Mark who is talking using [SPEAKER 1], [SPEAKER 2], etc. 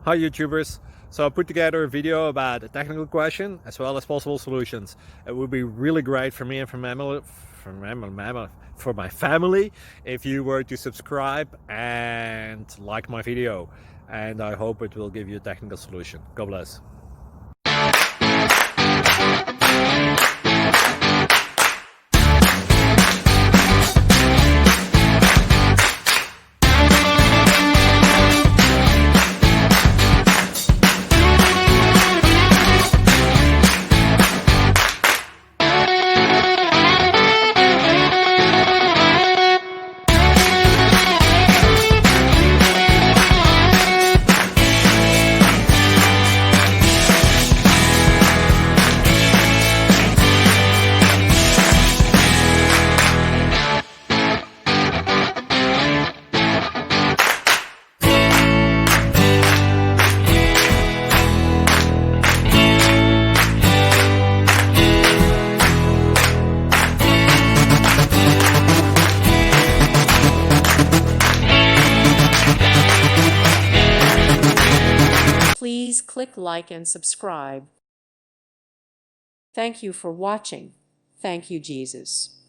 [SPEAKER 1] Hi YouTubers. So I put together a video about a technical question as well as possible solutions. It would be really great for me and for my family if you were to subscribe and like my video, and I hope it will give you a technical solution. God bless.
[SPEAKER 2] Please click like and subscribe. Thank you for watching. Thank you, Jesus.